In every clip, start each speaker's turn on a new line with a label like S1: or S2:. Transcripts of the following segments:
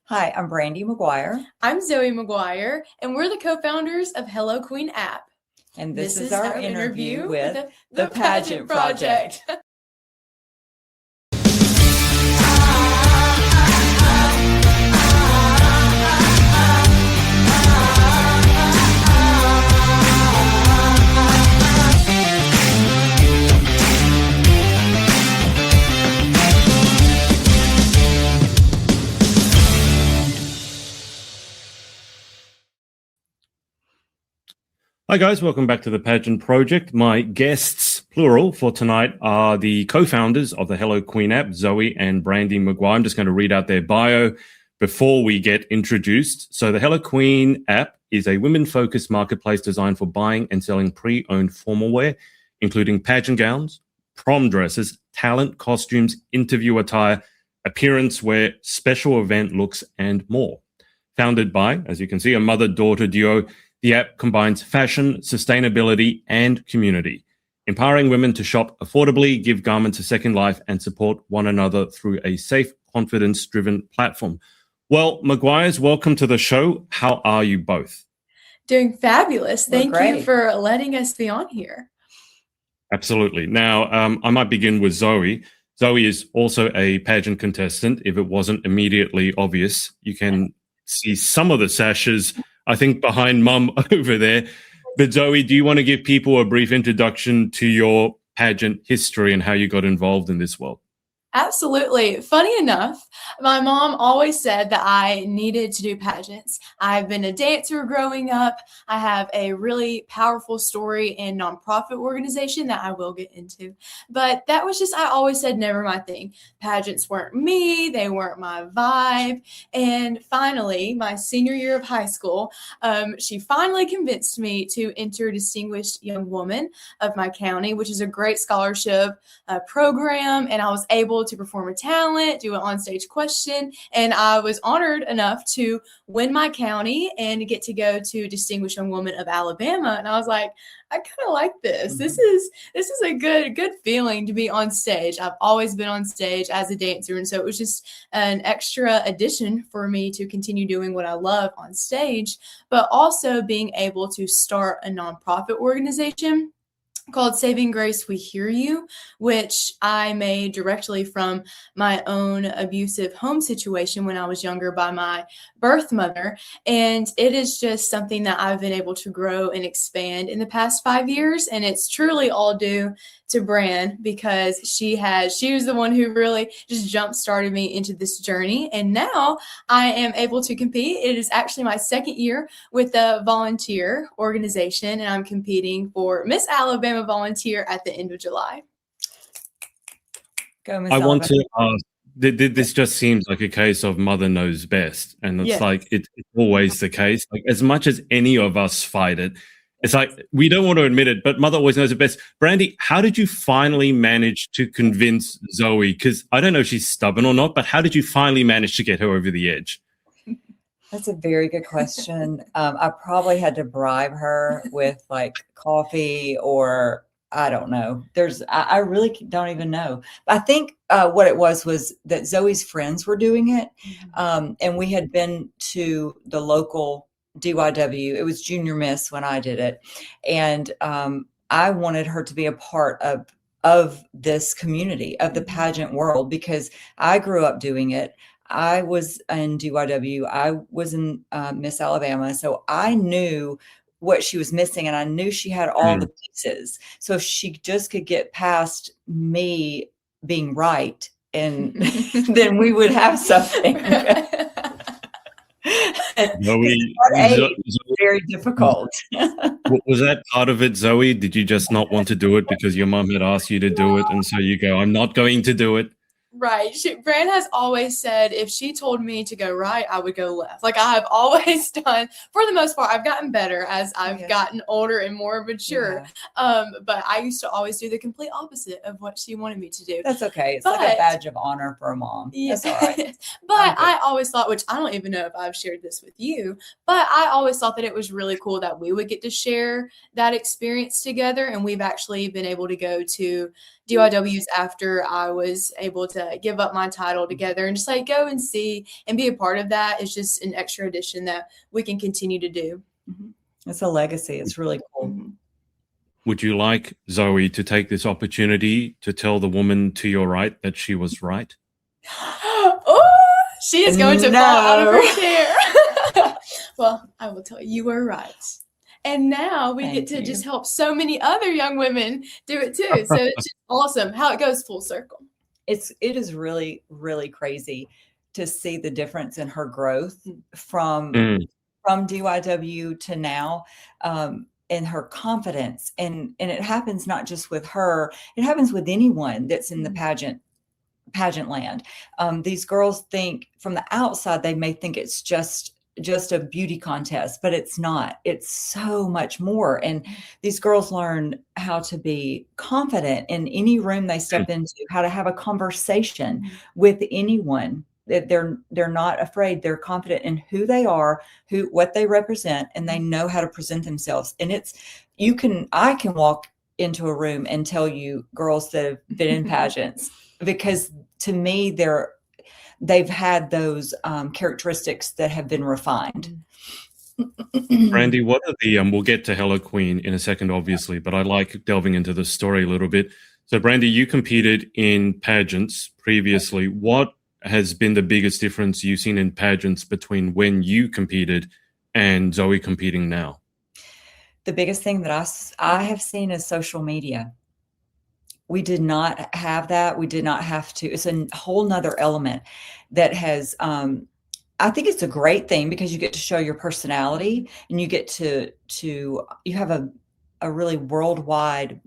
S1: Hi, I'm Brandi Mcguyer,
S2: I'm Zoie Mcguyer, and we're the co-founders of Hello Queen app.
S1: and this is our interview with
S2: the Pageant Project.
S3: Hi guys, welcome back to the Pageant Project. My guests, plural, for tonight are the co-founders of the Hello Queen app, Zoie and Brandi Mcguyer. I'm just going to read out their bio before we get introduced. So the Hello Queen app is a women-focused marketplace designed for buying and selling pre-owned formal wear, including pageant gowns, prom dresses, talent costumes, interview attire, appearance wear, special event looks, and more. Founded by, as you can see, a mother-daughter duo, the app combines fashion, sustainability, and community, empowering women to shop affordably, give garments a second life, and support one another through a safe, confidence-driven platform. Well, Mcguire's, welcome to the show. How are you both?
S2: Doing fabulous.
S1: We're
S2: Thank
S1: great.
S2: you for letting us be on here.
S3: Absolutely. Now, I might begin with Zoie. Zoie is also a pageant contestant. If it wasn't immediately obvious, you can see some of the sashes, I think, behind Mum over there. But Zoie, do you want to give people a brief introduction to your pageant history and how you got involved in this world?
S2: Absolutely. Funny enough, my mom always said that I needed to do pageants. I've been a dancer growing up. I have a really powerful story in nonprofit organization that I will get into. But that was just, I always said never my thing. Pageants weren't me. They weren't my vibe. And finally, my senior year of high school, she finally convinced me to enter Distinguished Young Woman of my county, which is a great scholarship program. And I was able to perform a talent, do an onstage question, and I was honored enough to win my county and get to go to Distinguished Young Woman of Alabama. And I was like, I kind of like this.
S1: Mm-hmm.
S2: This is a good feeling to be on stage. I've always been on stage as a dancer, and so it was just an extra addition for me to continue doing what I love on stage, but also being able to start a nonprofit organization called Saving Grace, We Hear You, which I made directly from my own abusive home situation when I was younger by my birth mother. And it is just something that I've been able to grow and expand in the past 5 years. And it's truly all due to Bran, because she was the one who really just jump started me into this journey. And now I am able to compete. It is actually my second year with the volunteer organization, and I'm competing for Miss Alabama Volunteer at the end of July.
S1: Go, Miss
S3: I
S1: Alabama.
S3: want to ask, this just seems like a case of mother knows best. And it's
S2: Yes.
S3: like, it's always the case. Like, as much as any of us fight it, it's like, we don't want to admit it, but mother always knows it best. Brandi, how did you finally manage to convince Zoie? Because I don't know if she's stubborn or not, but how did you finally manage to get her over the edge?
S1: That's a very good question. I probably had to bribe her with like coffee, or I don't know. I really don't even know. I think what it was that Zoe's friends were doing it. And we had been to the local DYW. It was Junior Miss when I did it. And I wanted her to be a part of this community, of the pageant world, because I grew up doing it. I was in DYW. I was in Miss Alabama. So I knew what she was missing, and I knew she had all the pieces. So if she just could get past me being right, and then we would have something. Very difficult.
S3: Was that part of it, Zoie? Did you just not want to do it because your mom had asked you to do it, and so you go, I'm not going to do it?
S2: Right. Bran has always said if she told me to go right, I would go left. Like I have always done, for the most part. I've gotten better as I've gotten older and more mature. But I used to always do the complete opposite of what she wanted me to do.
S1: That's okay. It's like a badge of honor for a mom. That's all right.
S2: But I always thought, which I don't even know if I've shared this with you, but I always thought that it was really cool that we would get to share that experience together. And we've actually been able to go to DYWs after I was able to give up my title together and just like go and see and be a part of that is just an extra addition that we can continue to do.
S1: It's a legacy. It's really cool.
S3: Would you like Zoie to take this opportunity to tell the woman to your right that she was right?
S2: Oh, she is going to fall out of her chair. Well, I will tell you, you were right. And now we get to just help so many other young women do it too. So it's just awesome how it goes full circle.
S1: It is really, really crazy to see the difference in her growth from DYW to now, and her confidence. And it happens not just with her, it happens with anyone that's in the pageant land. These girls think from the outside, they may think it's just a beauty contest, but it's not. It's so much more. And these girls learn how to be confident in any room they step into, how to have a conversation with anyone. That they're not afraid. They're confident in who they are, what they represent, and they know how to present themselves. And I can walk into a room and tell you girls that have been in pageants, because to me, they've had those characteristics that have been refined.
S3: Brandi, what are the, we'll get to Hello Queen in a second, obviously, but I like delving into the story a little bit. So Brandi, you competed in pageants previously. What has been the biggest difference you've seen in pageants between when you competed and Zoie competing now?
S1: The biggest thing that I have seen is social media. We did not have that. We did not have to. It's a whole nother element that has, I think it's a great thing because you get to show your personality and you get to you have a really worldwide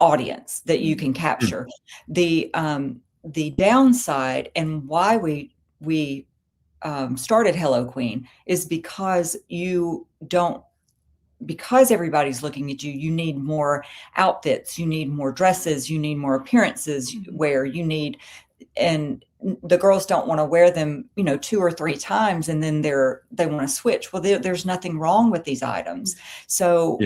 S1: audience that you can capture. The downside and why we started Hello Queen is because because everybody's looking at you, you need more outfits, you need more dresses, you need more appearances where you need, and the girls don't want to wear them, 2 or 3 times and then they want to switch. Well, there's nothing wrong with these items. So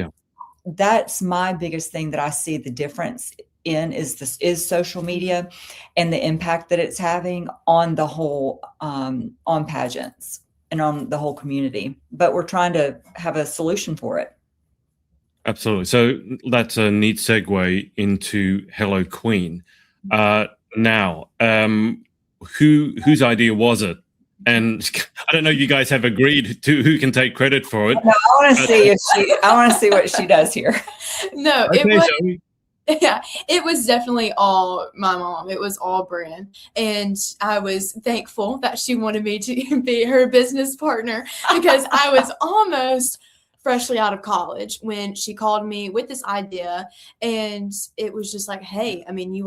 S1: that's my biggest thing that I see the difference in is social media and the impact that it's having on the whole, on pageants and on the whole community, but we're trying to have a solution for it.
S3: Absolutely. So that's a neat segue into Hello Queen. Now, whose idea was it? And I don't know, you guys have agreed to who can take credit for it.
S1: No, I want to see what she does here.
S2: No,
S3: okay,
S2: it was.
S3: Zoie.
S2: Yeah, it was definitely all my mom. It was all Brand. And I was thankful that she wanted me to be her business partner because I was almost freshly out of college when she called me with this idea. And it was just like, hey, I mean, she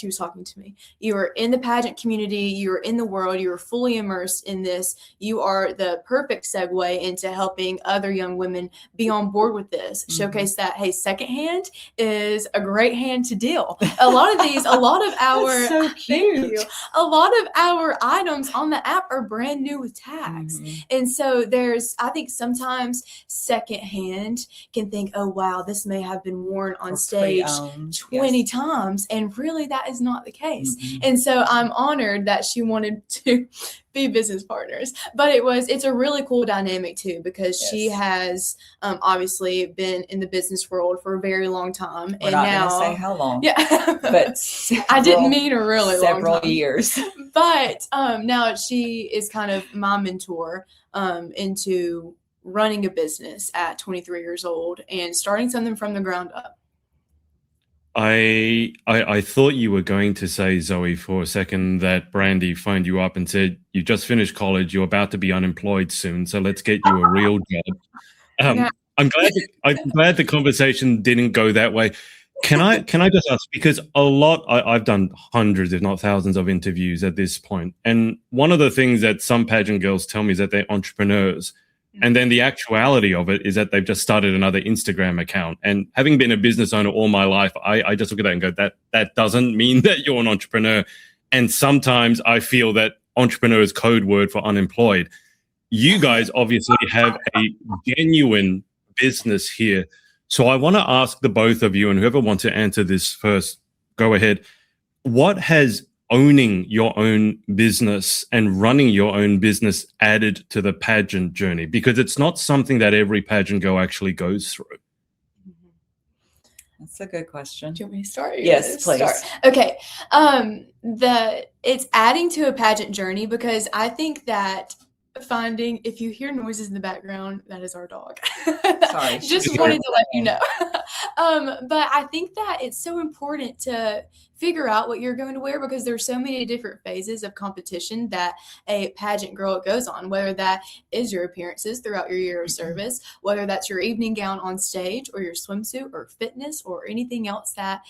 S2: was talking to me. You are in the pageant community. You are in the world. You are fully immersed in this. You are the perfect segue into helping other young women be on board with this. Showcase that, hey, secondhand is a great hand to deal. A lot of our,
S1: That's so cute.
S2: A lot of our items on the app are brand new with tags. And so I think sometimes secondhand can think, oh, wow, this may have been worn on stage 20 times. And really, that is not the case. And so I'm honored that she wanted to be business partners. But it's a really cool dynamic, too, because she has obviously been in the business world for a very long time.
S1: We're not going to say how long.
S2: Yeah.
S1: But
S2: I didn't mean a really long time.
S1: Several years.
S2: But now she is kind of my mentor into running a business at 23 years old and starting something from the ground up.
S3: I thought you were going to say, Zoie, for a second that Brandi phoned you up and said, you just finished college, you're about to be unemployed soon, so let's get you a real job. I'm glad the conversation didn't go that way. Can I just ask, because I've done hundreds, if not thousands of interviews at this point, and one of the things that some pageant girls tell me is that they're entrepreneurs. And then the actuality of it is that they've just started another Instagram account. And having been a business owner all my life, I just look at that and go, that doesn't mean that you're an entrepreneur. And sometimes I feel that entrepreneur is code word for unemployed. You guys obviously have a genuine business here. So I want to ask the both of you, and whoever wants to answer this first, go ahead. What has owning your own business and running your own business added to the pageant journey? Because it's not something that every pageant girl actually goes through.
S1: That's a good question.
S2: Do you want me to start?
S1: Yes, please.
S2: Okay. It's adding to a pageant journey because I think that if you hear noises in the background, that is our dog.
S1: Sorry.
S2: Just wanted to let you know. But I think that it's so important to figure out what you're going to wear because there's so many different phases of competition that a pageant girl goes on, whether that is your appearances throughout your year of service, whether that's your evening gown on stage or your swimsuit or fitness or anything else that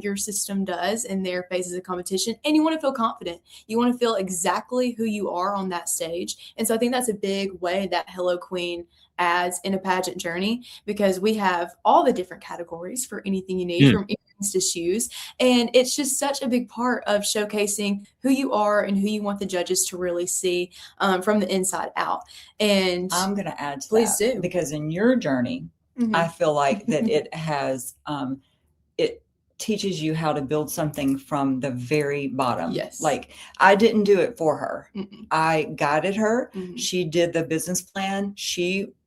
S2: your system does in their phases of competition. And you want to feel confident. You want to feel exactly who you are on that stage. And so I think that's a big way that Hello Queen adds in a pageant journey because we have all the different categories for anything you need from earrings to shoes. And it's just such a big part of showcasing who you are and who you want the judges to really see from the inside out. And
S1: I'm going to add to
S2: please
S1: that
S2: do.
S1: because in your journey, I feel like that it has, it teaches you how to build something from the very bottom.
S2: Yes.
S1: Like I didn't do it for her. I guided her.
S2: Mm-hmm.
S1: She did the business plan.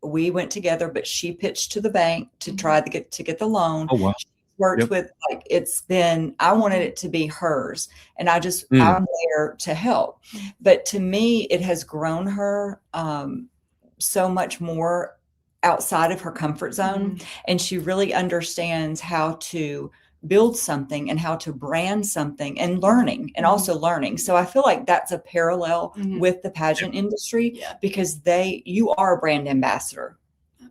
S1: We went together, but she pitched to the bank to try to get the loan.
S3: Oh, wow.
S1: She worked with I wanted it to be hers. And I'm there to help. But to me, it has grown her so much more outside of her comfort zone. And she really understands how to build something and how to brand something and also learning. So I feel like that's a parallel with the pageant industry because you are a brand ambassador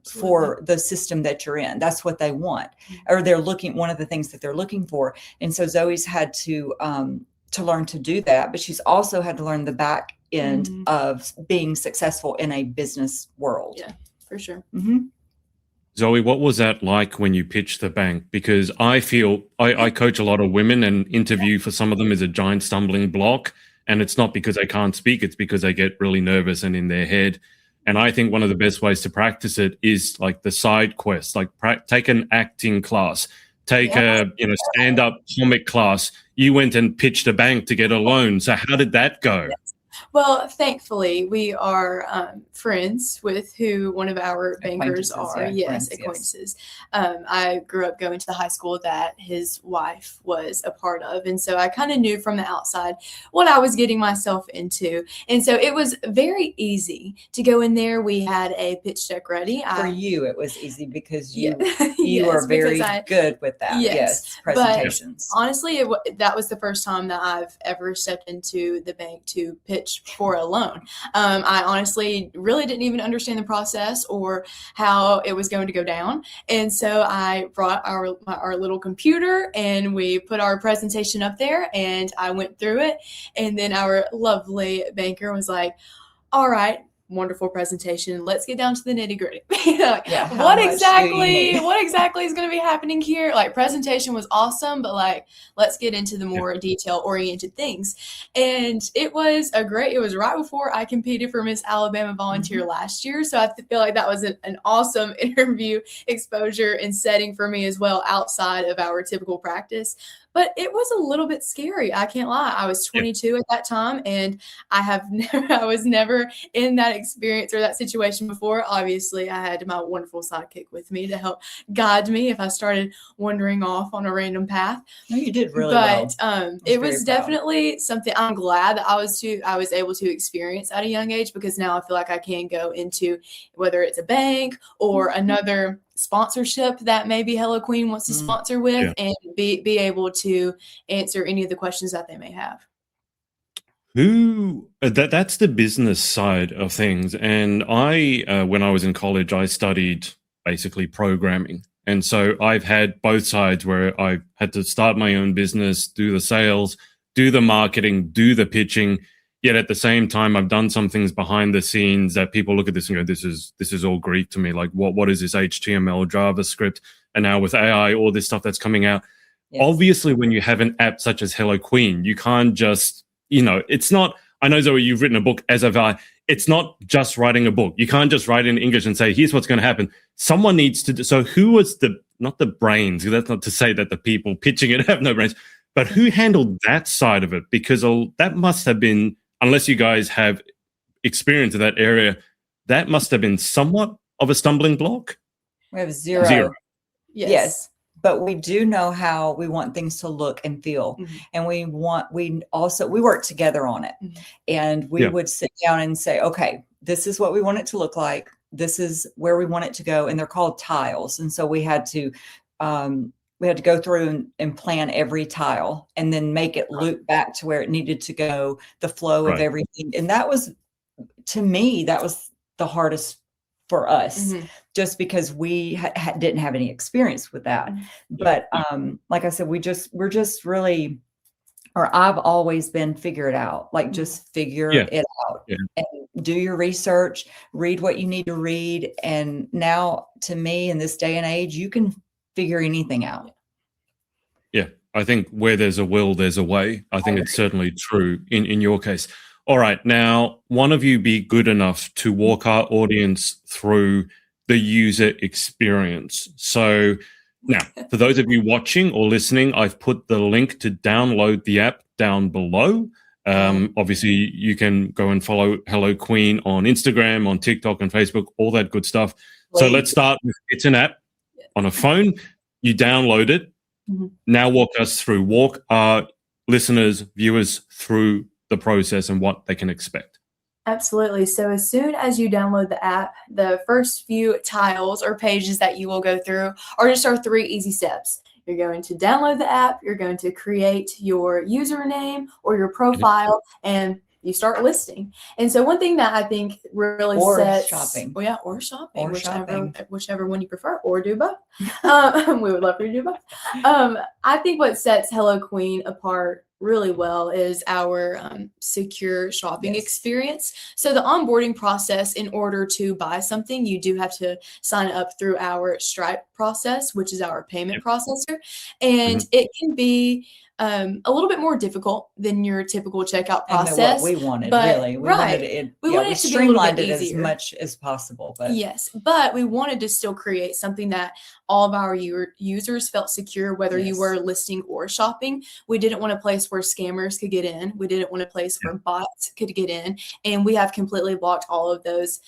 S1: for the system that you're in. That's what they want, or one of the things that they're looking for. And so Zoe's had to learn to do that, but she's also had to learn the back end of being successful in a business world.
S2: Yeah, for sure.
S3: Zoie, what was that like when you pitched the bank? Because I feel I coach a lot of women and interview for some of them is a giant stumbling block. And it's not because they can't speak. It's because they get really nervous and in their head. And I think one of the best ways to practice it is like the side quest, like take an acting class, take a stand-up comic class. You went and pitched a bank to get a loan. So how did that go?
S2: Well, thankfully, we are friends with who one of our bankers are. Acquaintances. I grew up going to the high school that his wife was a part of. And so I kind of knew from the outside what I was getting myself into. And so it was very easy to go in there. We had a pitch deck ready.
S1: For you, it was easy because you are very good with that. Yes, presentations.
S2: But honestly, that was the first time that I've ever stepped into the bank to pitch for a loan. I honestly really didn't even understand the process or how it was going to go down. And so I brought our little computer and we put our presentation up there and I went through it. And then our lovely banker was like, all right, wonderful presentation. Let's get down to the nitty gritty. What exactly is going to be happening here? Like presentation was awesome, but like, let's get into the more detail oriented things. And it was right before I competed for Miss Alabama Volunteer last year. So I feel like that was an awesome interview exposure and setting for me as well outside of our typical practice. But it was a little bit scary. I can't lie. I was 22 at that time, and I was never in that experience or that situation before. Obviously, I had my wonderful sidekick with me to help guide me if I started wandering off on a random path.
S1: No, you did really well.
S2: But it was definitely something I'm glad that I was able to experience at a young age because now I feel like I can go into whether it's a bank or another sponsorship that maybe Hello Queen wants to sponsor with and be able to answer any of the questions that they may have.
S3: That's the business side of things. And when I was in college, I studied basically programming. And so I've had both sides where I had to start my own business, do the sales, do the marketing, do the pitching. Yet at the same time, I've done some things behind the scenes that people look at this and go, this is all Greek to me. Like, what is this HTML, JavaScript? And now with AI, all this stuff that's coming out. Yes. Obviously, when you have an app such as Hello Queen, you can't just, it's not, I know, Zoe, you've written a book, as have I. It's not just writing a book. You can't just write in English and say, here's what's going to happen. Someone needs to do, so who was not the brains, that's not to say that the people pitching it have no brains, But who handled that side of it? Because that must have been, unless you guys have experience in that area, that must have been somewhat of a stumbling block.
S1: We have zero. Yes. But we do know how we want things to look and feel. And we work together on it. And we would sit down and say, okay, this is what we want it to look like. This is where we want it to go. And they're called tiles. And so we had to go through and plan every tile and then make it loop back to where it needed to go, the flow of everything. And that was, to me, that was the hardest for us, just because we didn't have any experience with that. But like I said, we're just really, or I've always been figure it out, like just figure it out and do your research, read what you need to read. And now, to me, in this day and age, you can figure anything out.
S3: Yeah, I think where there's a will, there's a way. I think it's certainly true in your case. All right, now, one of you be good enough to walk our audience through the user experience. So now, for those of you watching or listening, I've put the link to download the app down below. Obviously, you can go and follow Hello Queen on Instagram, on TikTok and Facebook, all that good stuff. So let's start with, it's an app on a phone. You download it. Now walk our listeners, viewers through the process and what they can expect.
S2: Absolutely. So as soon as you download the app, the first few tiles or pages that you will go through are just our 3 easy steps. You're going to download the app, you're going to create your username or your profile, and you start listing. And so one thing that I think really sets
S1: shopping.
S2: Well, yeah, or shopping,
S1: or
S2: whichever one you prefer, or do both. We would love for you to do both. I think what sets Hello Queen apart really well is our secure shopping experience. So the onboarding process, in order to buy something, you do have to sign up through our Stripe process, which is our payment processor. And it can be a little bit more difficult than your typical checkout process.
S1: What we wanted,
S2: but,
S1: really. We wanted it,
S2: we wanted it to
S1: streamlined
S2: be a little bit
S1: it
S2: easier.
S1: as much as possible. But
S2: yes, but we wanted to still create something that all of our users felt secure, whether you were listing or shopping. We didn't want a place where scammers could get in. We didn't want a place where bots could get in. And we have completely blocked all of those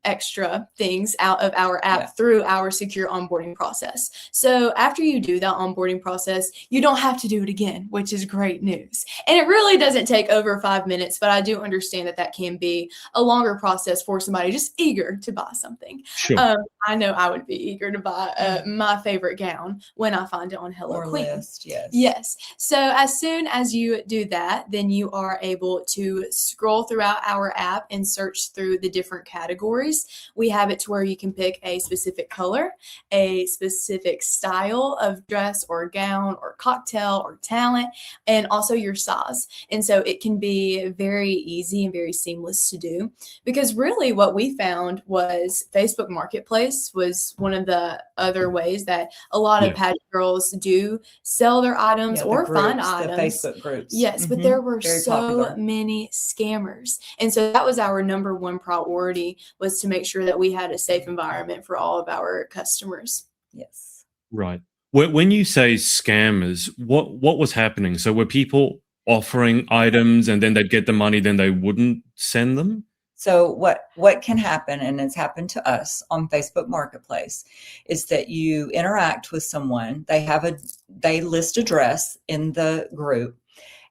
S2: extra things out of our app through our secure onboarding process. So after you do that onboarding process, you don't have to do it again, which is great news. And it really doesn't take over 5 minutes, but I do understand that that can be a longer process for somebody just eager to buy something.
S3: Sure.
S2: I know I would be eager to buy my favorite gown when I find it on Hello Queen.
S1: List,
S2: yes. So as soon as you do that, then you are able to scroll throughout our app and search through the different categories. We have it to where you can pick a specific color, a specific style of dress or gown or cocktail or talent, and also your size. And so it can be very easy and very seamless to do, because really what we found was Facebook Marketplace was one of the other ways that a lot of pageant girls do sell their items or find items.
S1: The Facebook groups.
S2: Yes, but there were so many scammers. And so that was our number one priority, was to make sure that we had a safe environment for all of our customers.
S1: Yes.
S3: Right. When you say scammers, what was happening? So were people offering items and then they'd get the money, then they wouldn't send them?
S1: So what can happen, and it's happened to us on Facebook Marketplace, is that you interact with someone. They list a dress in the group,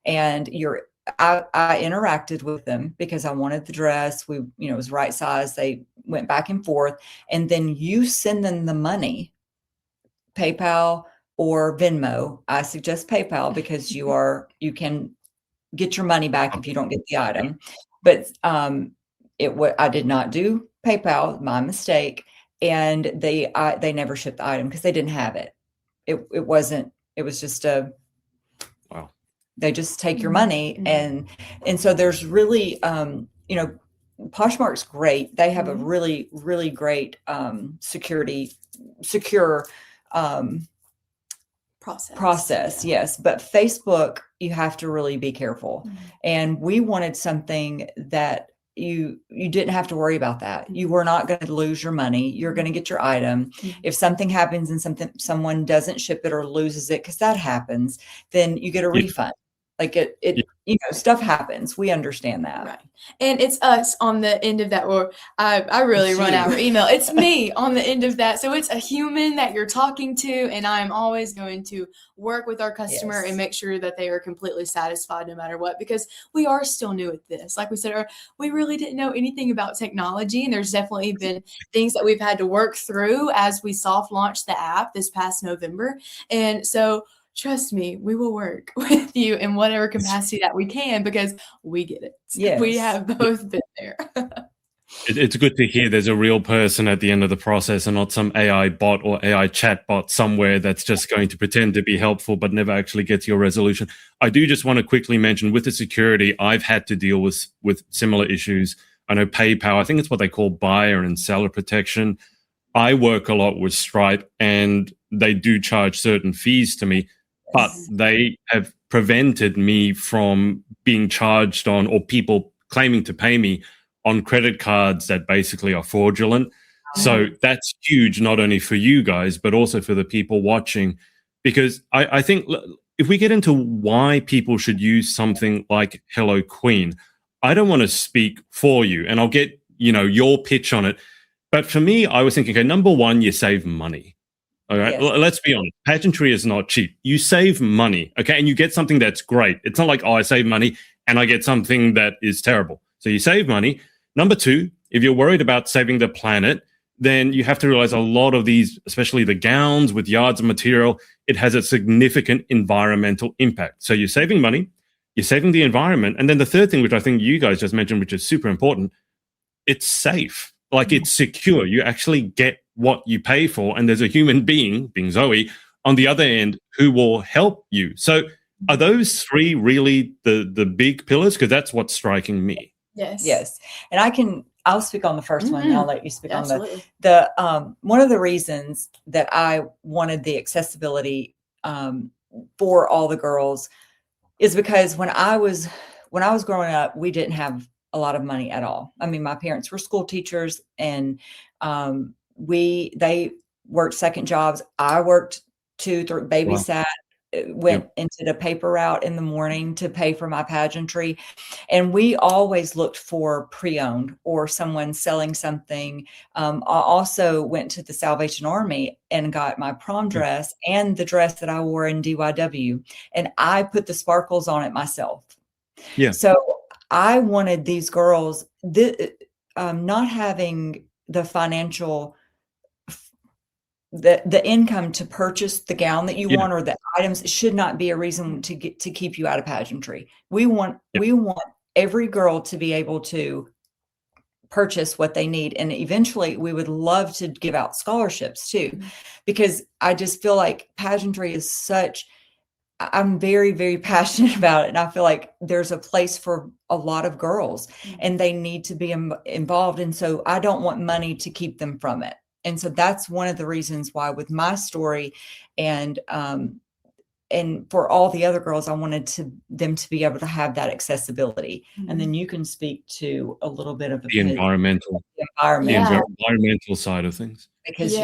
S1: and I interacted with them because I wanted the dress. It was right size. They went back and forth, and then you send them the money, PayPal or Venmo. I suggest PayPal because you can get your money back if you don't get the item. But I did not do PayPal, my mistake, and they never shipped the item because they didn't have it. It was just a
S3: wow.
S1: They just take your money, and so there's really Poshmark's great. They have a really, really great secure process. Yes, but Facebook, you have to really be careful. And we wanted something that you didn't have to worry about that. You were not going to lose your money. You're going to get your item. If something happens and someone doesn't ship it or loses it, because that happens, then you get a refund. Like stuff happens. We understand that.
S2: Right. And it's us on the end of that, or I really run our email. It's me on the end of that. So it's a human that you're talking to, and I'm always going to work with our customer and make sure that they are completely satisfied no matter what, because we are still new at this. Like we said, we really didn't know anything about technology, and there's definitely been things that we've had to work through as we soft launched the app this past November. And so trust me, we will work with you in whatever capacity that we can, because we get it.
S1: Yes.
S2: We have both been there.
S3: It's good to hear there's a real person at the end of the process and not some AI bot or AI chat bot somewhere that's just going to pretend to be helpful but never actually gets your resolution. I do just want to quickly mention, with the security, I've had to deal with similar issues. I know PayPal, I think it's what they call buyer and seller protection. I work a lot with Stripe, and they do charge certain fees to me. But they have prevented me from being charged on, or people claiming to pay me on, credit cards that basically are fraudulent. So that's huge, not only for you guys, but also for the people watching. Because I think if we get into why people should use something like Hello Queen, I don't want to speak for you, and I'll get, your pitch on it. But for me, I was thinking, okay, number one, you save money. All right, let's be honest. Pageantry is not cheap. You save money, okay, and you get something that's great. It's not like, I save money and I get something that is terrible. So you save money. Number two, if you're worried about saving the planet, then you have to realize a lot of these, especially the gowns with yards of material, it has a significant environmental impact. So you're saving money, you're saving the environment. And then the third thing, which I think you guys just mentioned, which is super important, it's safe. Like, it's secure. You actually get what you pay for, and there's a human being Zoie, on the other end who will help you. So are those three really the big pillars? Because that's what's striking me.
S1: Yes. And I'll speak on the first one, and I'll let you speak on the one of the reasons that I wanted the accessibility for all the girls is because when I was growing up, we didn't have a lot of money at all. I mean, my parents were school teachers, and they worked second jobs. I worked 2, 3, babysat, went into the paper route in the morning to pay for my pageantry. And we always looked for pre-owned or someone selling something. I also went to the Salvation Army and got my prom dress and the dress that I wore in DYW. And I put the sparkles on it myself. Yeah. So I wanted these girls, not having the financial, the income to purchase the gown that you want, or the items, should not be a reason to keep you out of pageantry. We want every girl to be able to purchase what they need. And eventually we would love to give out scholarships too, because I just feel like pageantry is I'm very, very passionate about it. And I feel like there's a place for a lot of girls, and they need to be involved. And so I don't want money to keep them from it. And so that's one of the reasons why, with my story and for all the other girls, I wanted them to be able to have that accessibility. And then you can speak to a little bit of
S3: the environmental side of things.
S1: Because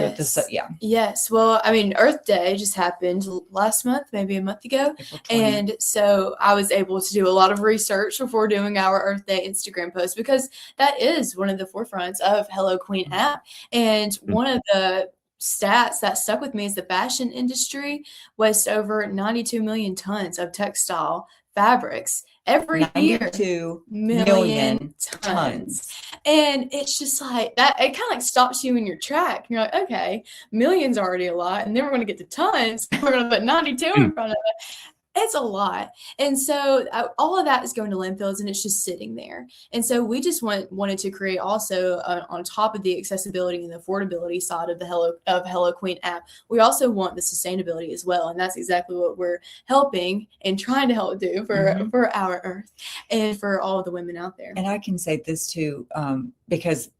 S2: Yes. Well, I mean, Earth Day just happened last month, maybe a month ago. And so I was able to do a lot of research before doing our Earth Day Instagram post, because that is one of the forefronts of Hello Queen app. And one of the stats that stuck with me is the fashion industry wastes over 92 million tons of textile fabrics every year.
S1: 92 million tons.
S2: And it's just like that, it kind of like stops you in your track. You're like, okay, million's already a lot, and then we're going to get to tons. We're going to put 92 in front of it. It's a lot. And so all of that is going to landfills, and it's just sitting there. And so we just wanted to create also on top of the accessibility and the affordability side of the Hello Queen app, we also want the sustainability as well. And that's exactly what we're helping and trying to help do for our Earth and for all of the women out there.
S1: And I can say this too, because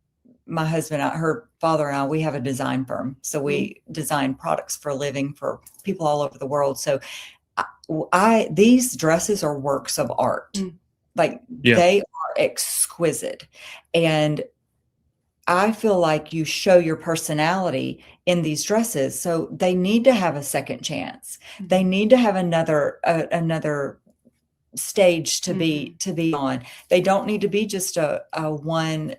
S1: my husband, her father and I, we have a design firm. So we design products for a living for people all over the world. So these dresses are works of art. Like they are exquisite. And I feel like you show your personality in these dresses. So they need to have a second chance. They need to have another stage to be on. They don't need to be just a one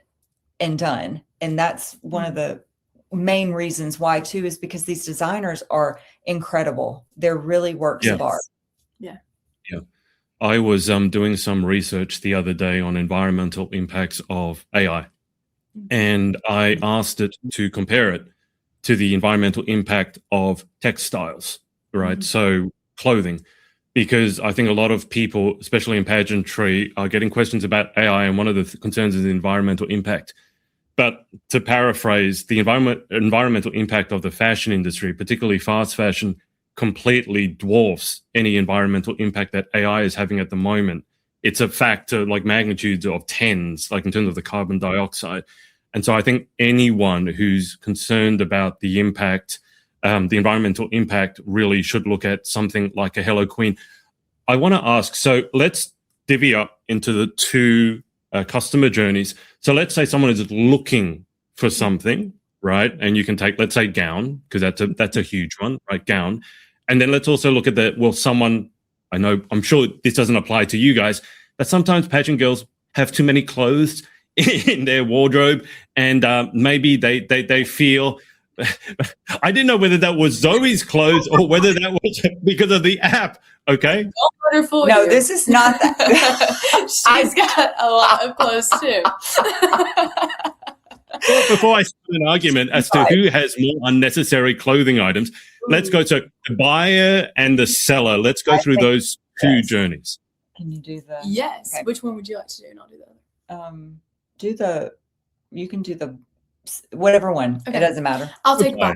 S1: and done. And that's one of the main reasons why too, is because these designers are incredible. They're really works of art.
S2: Yeah.
S3: I was doing some research the other day on environmental impacts of AI. And I asked it to compare it to the environmental impact of textiles, right? So clothing, because I think a lot of people, especially in pageantry, are getting questions about AI. And one of the concerns is the environmental impact. But to paraphrase, the environmental impact of the fashion industry, particularly fast fashion, completely dwarfs any environmental impact that AI is having at the moment. It's a factor like magnitudes of tens, like in terms of the carbon dioxide. And so I think anyone who's concerned about the impact, the environmental impact, really should look at something like a Hello Queen. I want to ask, so let's divvy up into the two customer journeys. So let's say someone is looking for something, right? And you can take, let's say, gown, because that's a huge one, right? Gown. And then let's also look at someone, I'm sure this doesn't apply to you guys, but sometimes pageant girls have too many clothes in their wardrobe, and maybe they feel, I didn't know whether that was Zoe's clothes or whether that was because of the app. Okay.
S2: Wonderful.
S1: No, this is not that.
S2: She's got a lot of clothes too.
S3: Before I start an argument as to who has more unnecessary clothing items, let's go to the buyer and the seller. Let's go through those two journeys.
S1: Can you do the?
S2: Yes.
S1: Okay.
S2: Which one would you like to do? And I'll do the other.
S1: You can do the whatever one.
S2: Okay.
S1: It doesn't matter.
S2: I'll take buyer.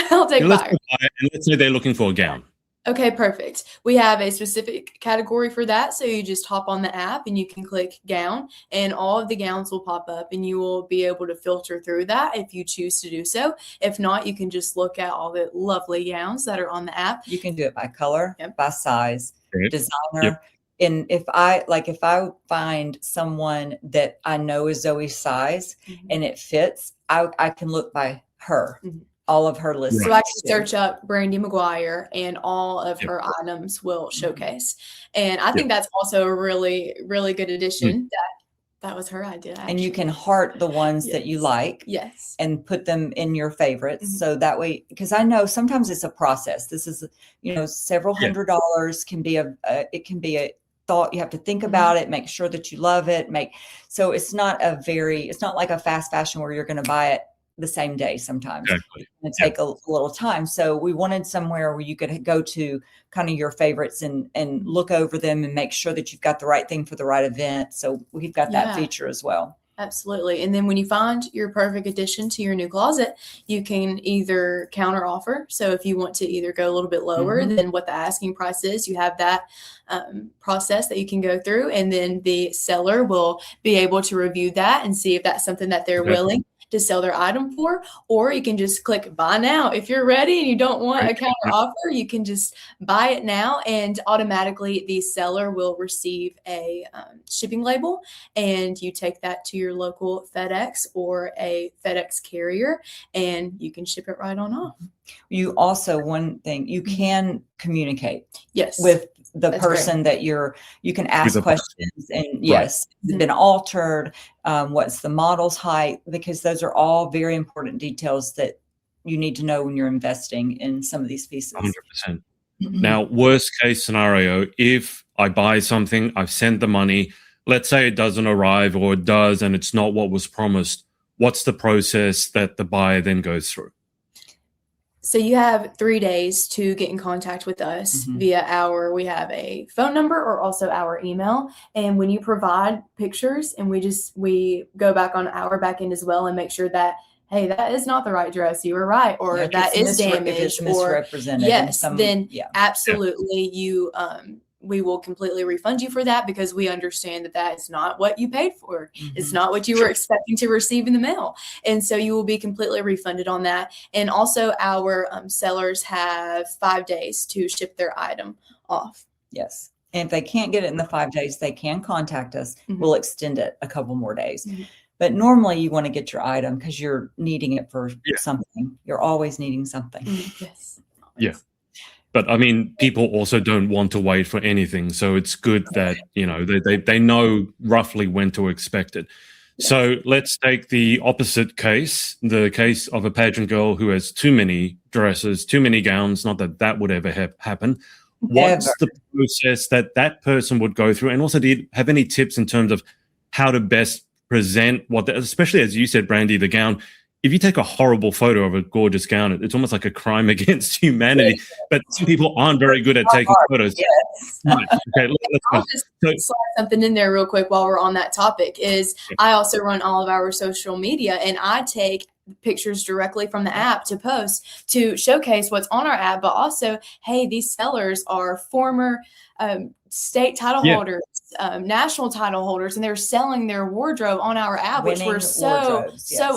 S2: I'll take buyer.
S3: And let's say they're looking for a gown.
S2: Okay, perfect. We have a specific category for that. So you just hop on the app and you can click gown, and all of the gowns will pop up, and you will be able to filter through that if you choose to do so. If not, you can just look at all the lovely gowns that are on the app.
S1: You can do it by color, by size, designer.
S3: Yep.
S1: And if I find someone that I know is Zoe's size and it fits, I can look by her. All of her lists.
S2: So I can search up Brandi Mcguyer, and all of her items will showcase. And I think that's also a really, really good addition. That was her idea. Actually. And
S1: you can heart the ones that you like.
S2: Yes.
S1: And put them in your favorites. So that way, because I know sometimes it's a process. This is, several $100s can be it can be a thought. You have to think about it, make sure that you love it. So it's not like a fast fashion where you're going to buy it the same day sometimes.
S3: Exactly.
S1: And take a little time. So we wanted somewhere where you could go to kind of your favorites and look over them and make sure that you've got the right thing for the right event. So we've got that feature as well.
S2: Absolutely. And then when you find your perfect addition to your new closet, you can either counter offer. So if you want to either go a little bit lower than what the asking price is, you have that process that you can go through. And then the seller will be able to review that and see if that's something that they're willing to sell their item for. Or you can just click buy now. If you're ready and you don't want a counter offer, you can just buy it now, and automatically the seller will receive a shipping label, and you take that to your local FedEx or a FedEx carrier, and you can ship it right on off.
S1: You also, one thing, you can communicate with the person that you can ask questions and it's been altered. What's the model's height? Because those are all very important details that you need to know when you're investing in some of these pieces.
S3: 100%. Now, worst case scenario, if I buy something, I've sent the money, let's say it doesn't arrive, or it does, and it's not what was promised. What's the process that the buyer then goes through?
S2: So you have 3 days to get in contact with us via we have a phone number or also our email. And when you provide pictures, and we go back on our back end as well and make sure that, hey, that is not the right dress, you were right, or that is damaged, or
S1: misrepresented.
S2: Absolutely we will completely refund you for that, because we understand that is not what you paid for. It's not what you were expecting to receive in the mail. And so you will be completely refunded on that. And also our sellers have 5 days to ship their item off.
S1: Yes. And if they can't get it in the 5 days, they can contact us.
S2: Mhm.
S1: We'll extend it a couple more days.
S2: Mhm.
S1: But normally you want to get your item because you're needing it for
S3: Yeah.
S1: something. You're always needing something.
S2: Yes.
S3: Yeah. But I mean, people also don't want to wait for anything. So it's good that, they know roughly when to expect it. So let's take the opposite case, the case of a pageant girl who has too many dresses, too many gowns. Not that that would ever happen. What's the process that person would go through? And also, do you have any tips in terms of how to best present especially as you said, Brandi, the gown? If you take a horrible photo of a gorgeous gown, it's almost like a crime against humanity. But some people aren't very good at taking photos.
S1: Yes.
S3: Right. Okay, let's
S2: I'll
S3: go.
S2: just slide something in there real quick while we're on that topic. I also run all of our social media, and I take pictures directly from the app to post to showcase what's on our app, but also, hey, these sellers are former state title holders, national title holders, and they're selling their wardrobe on our app, which we're so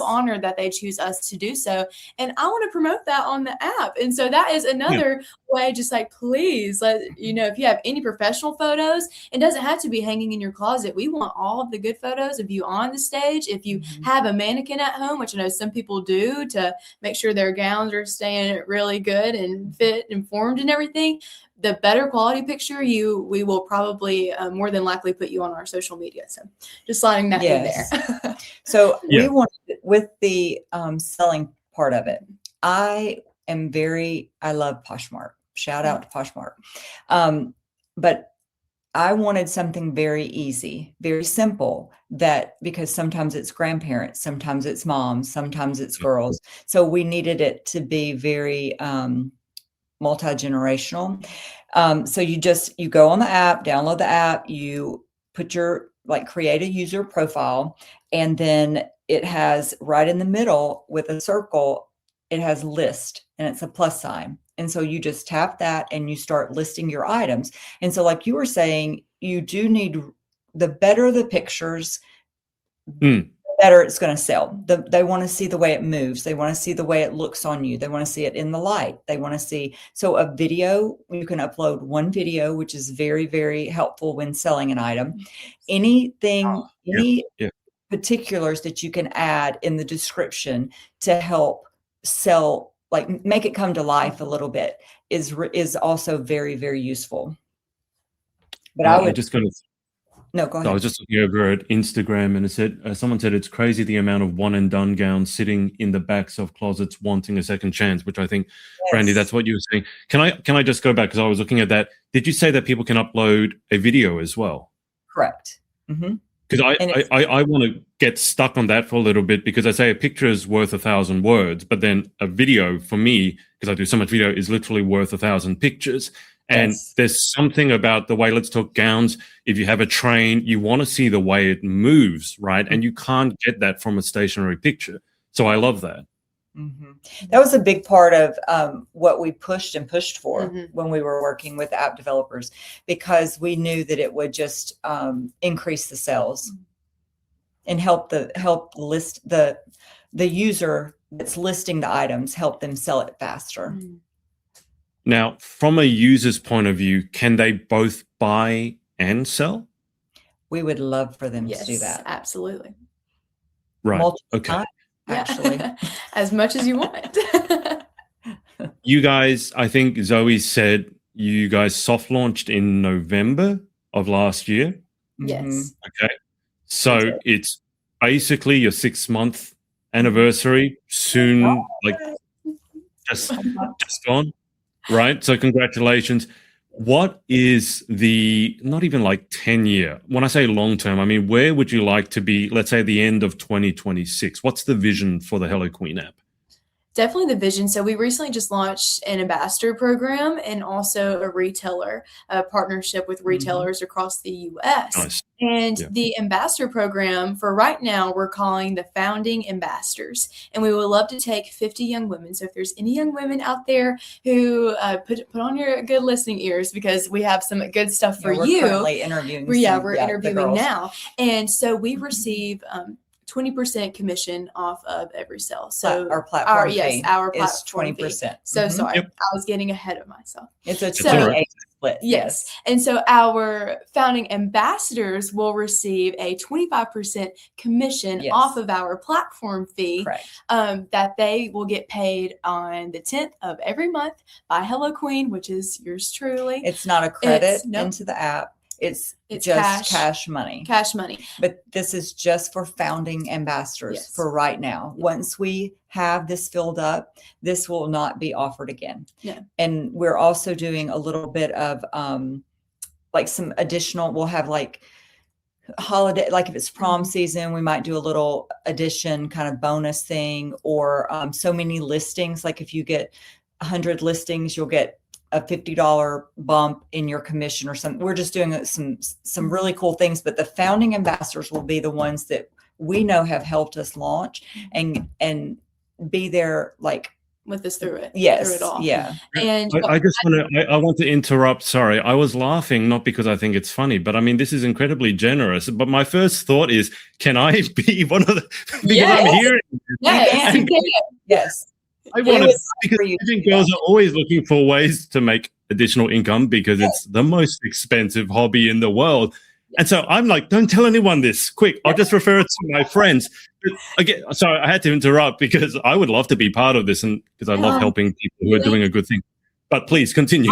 S2: honored that they choose us to do so. And I want to promote that on the app. And so that is another way, just like, please if you have any professional photos, it doesn't have to be hanging in your closet. We want all of the good photos of you on the stage. If you have a mannequin at home, which I know some people do to make sure their gowns are staying really good and fit and formed and everything, the better quality picture we will probably more than likely put you on our social media. So just sliding that in there.
S1: So we wanted, with the selling part of it, I love Poshmark. Shout out to Poshmark. But I wanted something very easy, very simple, because sometimes it's grandparents, sometimes it's moms, sometimes it's girls. So we needed it to be very multi-generational. So you go on the app, download the app, you put create a user profile, and then it has right in the middle with a circle, it has list, and it's a plus sign. And so you just tap that and you start listing your items. And so, like you were saying, you do need, the better the pictures, better it's going to sell. They want to see the way it moves. They want to see the way it looks on you. They want to see it in the light. They want to see. So a video, you can upload one video, which is very, very helpful when selling an item. Anything, any particulars that you can add in the description to help sell, like make it come to life a little bit, is also very, very useful. But I would just No, go ahead.
S3: I was just looking over at Instagram, and it said someone said it's crazy the amount of one and done gowns sitting in the backs of closets wanting a second chance, which I think, Brandi, that's what you were saying. Can I just go back, because I was looking at that. Did you say that people can upload a video as well?
S1: Correct.
S3: Because I want to get stuck on that for a little bit, because I say a picture is worth 1,000 words, but then a video for me, because I do so much video, is literally worth 1,000 pictures. And there's something about the way, let's talk gowns. If you have a train, you want to see the way it moves, right? And you can't get that from a stationary picture. So I love that.
S1: That was a big part of what we pushed for when we were working with app developers, because we knew that it would just increase the sales and help list the user that's listing the items, help them sell it faster.
S3: Now, from a user's point of view, can they both buy and sell?
S1: We would love for them to do that.
S2: Absolutely.
S3: Right. Okay.
S1: Actually,
S2: as much as you want.
S3: You guys, I think Zoie said you guys soft launched in November of last year.
S2: Yes.
S3: Okay. So it's basically your 6-month anniversary soon, like just gone. Right. So congratulations. What is the, not even like 10-year, when I say long term, I mean, where would you like to be, let's say, at the end of 2026? What's the vision for the Hello Queen app?
S2: Definitely the vision. So we recently just launched an ambassador program and also a retailer partnership with retailers across the U.S.
S3: Nice.
S2: And the ambassador program, for right now, we're calling the founding ambassadors. And we would love to take 50 young women. So if there's any young women out there who put on your good listening ears, because we have some good stuff for you.
S1: We're currently interviewing.
S2: We're interviewing now. And so we receive 20% commission off of every sale. So
S1: our platform fee
S2: our
S1: is
S2: platform
S1: 20%.
S2: Fee. So sorry,
S3: Yep.
S2: I was getting ahead of myself.
S1: It's a
S3: It's all right.
S1: 28 split.
S2: Yes. And so our founding ambassadors will receive a 25% commission
S1: Yes.
S2: off of our platform fee.
S1: Correct.
S2: That they will get paid on the 10th of every month by Hello Queen, which is yours truly.
S1: It's not a credit
S2: nope.
S1: into the app. It's just
S2: cash
S1: money.
S2: Cash money.
S1: But this is just for founding ambassadors
S2: Yes.
S1: for right now. Once we have this filled up, this will not be offered again.
S2: No.
S1: And we're also doing a little bit of like some additional, we'll have like holiday, like if it's prom season, we might do a little addition kind of bonus thing, or so many listings. Like if you get 100 listings, you'll get a $50 bump in your commission or something. We're just doing some really cool things, but the founding ambassadors will be the ones that we know have helped us launch and be there like
S2: with us through it.
S1: Yes.
S2: Through it all.
S1: Yeah.
S2: And
S3: I just I want to interrupt. Sorry. I was laughing, not because I think it's funny, but I mean, this is incredibly generous. But my first thought is, can I be one of the, because I'm hearing.
S2: yes, you can.
S1: Yes.
S3: I want to, because I think girls are always looking for ways to make additional income because it's the most expensive hobby in the world. And so I'm like, don't tell anyone this. Quick, I'll just refer it to my friends. But again, sorry, I had to interrupt because I would love to be part of this and because I love helping people who are doing a good thing. But please continue.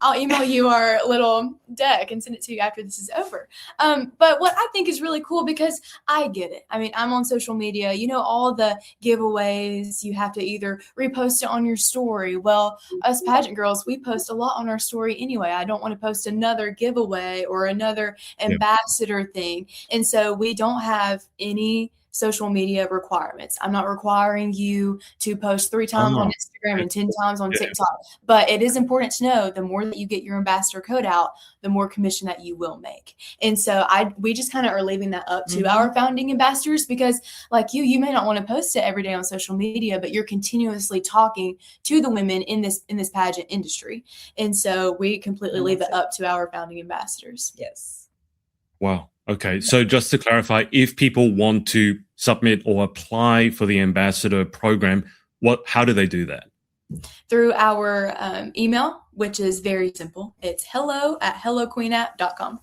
S2: I'll email you our little deck and send it to you after this is over. But what I think is really cool, because I get it. I mean, I'm on social media, you know, all the giveaways, you have to either repost it on your story. Well, us pageant girls, we post a lot on our story anyway. I don't want to post another giveaway or another ambassador thing. And so we don't have any social media requirements. I'm not requiring you to post 3 times on Instagram and 10 times on TikTok, but it is important to know the more that you get your ambassador code out, the more commission that you will make. And so we just kind of are leaving that up to our founding ambassadors, because like you may not want to post it every day on social media, but you're continuously talking to the women in this pageant industry. And so we completely leave it up to our founding ambassadors.
S1: Yes.
S3: Wow. Okay. So just to clarify, if people want to submit or apply for the ambassador program, how do they do that?
S2: Through our email, which is very simple. It's hello@helloqueenapp.com.